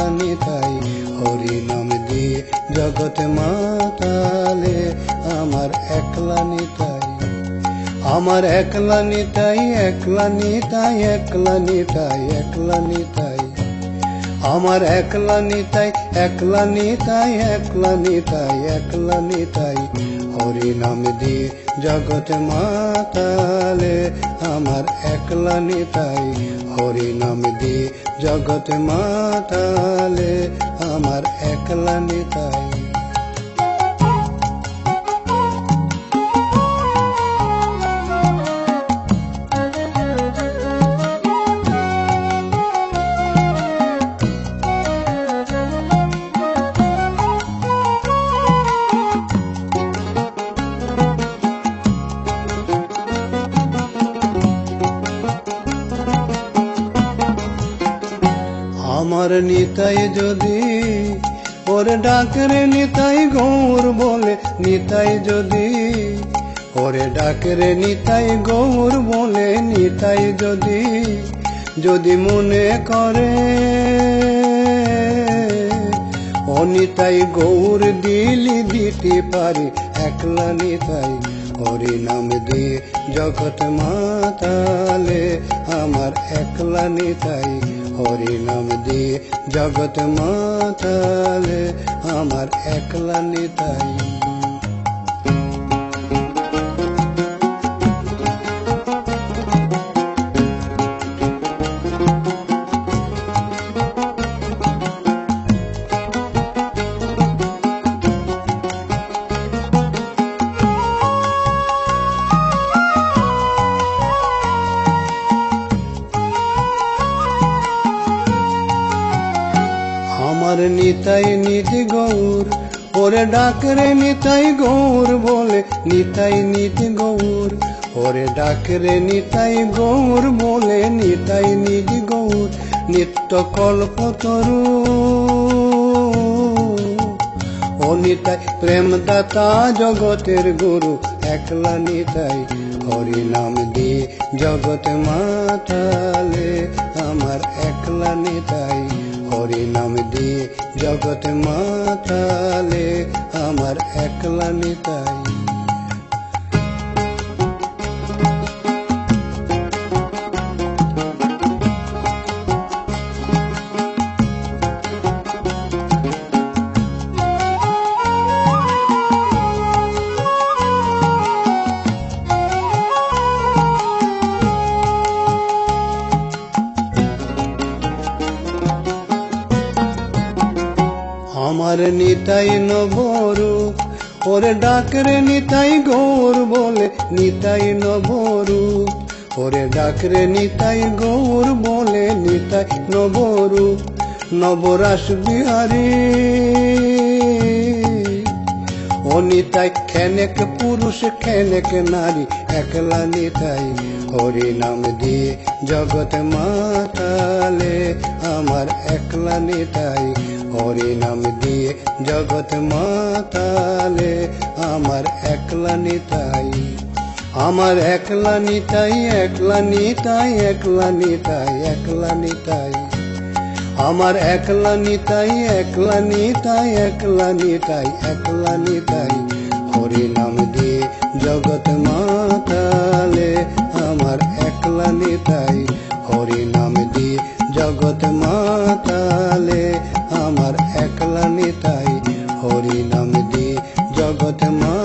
একলা নিতাই, হরি নাম দিয়ে জগৎ মাতালে আমার একলা নিতাই। আমার একলা নিতাই, একলা নিতাই, একলা নিতাই, একলা নিতাই। আমার একলা নিতাই, একলা নিতাই, একলা নিতাই, একলা নিতাই, হরি নাম দিয়ে জগৎ মাতালে আমার একলা নিতাই, হরি নাম দিয়ে জগৎ মাতালে আমার একলা নিতাই। আমার নিতাই যদি ওরে ডাকরে নিতাই গৌর বলে, নিতাই যদি ওরে ডাকরে নিতাই গৌর বলে, নিতাই যদি যদি মনে করে ও নিতাই গৌর দিলি দিতে পারি একলা নিতাই, হরি নাম দিয়ে জগৎ মাতালে আমার একলা নিতাই, হরি নাম দিয়ে জগৎ মাতালে আমার একলা নিতাই। আমার নিতাই নিধি গৌর ওরে ডাকরে নিতাই গৌর বলে, নিতাই নিধি গৌর ওরে ডাকরে নিতাই গৌর বলে, নিতাই নিধি গৌর নিত্য কল্পতরু ও নিতাই প্রেম দাতা জগতের গুরু একলা নিতাই, হরি নাম দিয়ে জগৎ মাতালে আমার একলা নিতাই, হরি নাম দিয়ে জগৎ মাতালে আমার একলা নিতাই। আমার নিতাই নবরূপ ওরে ডাকরে নিতাই গৌর বলে, নিতাই নবরূপ ওরে ডাকরে নিতাই গৌর বলে, নিতাই নবরূপ নবরাস বিহারী ও নিতাই খেনেক পুরুষ খেনেক নারী একলা নিতাই, হরি নাম দিয়ে জগৎ মাতালে আমার একলা নিতাই, হরি নাম দিয়ে জগৎ মাতালে আমার একলা নিতাই। আমার একলা নিতাই, একলা নিতাই, একলা নিতাই, একলা নিতাই। আমার একলা নিতাই, একলা নিতাই, একলা নিতাই, একলা নিতাই, হরি নাম দিয়ে জগৎ মাতালে আমার একলা নিতাই, হরি নাম দিয়ে জগৎ মাতালে আমার একলা নিতাই, হরি নাম দিয়ে জগৎ মা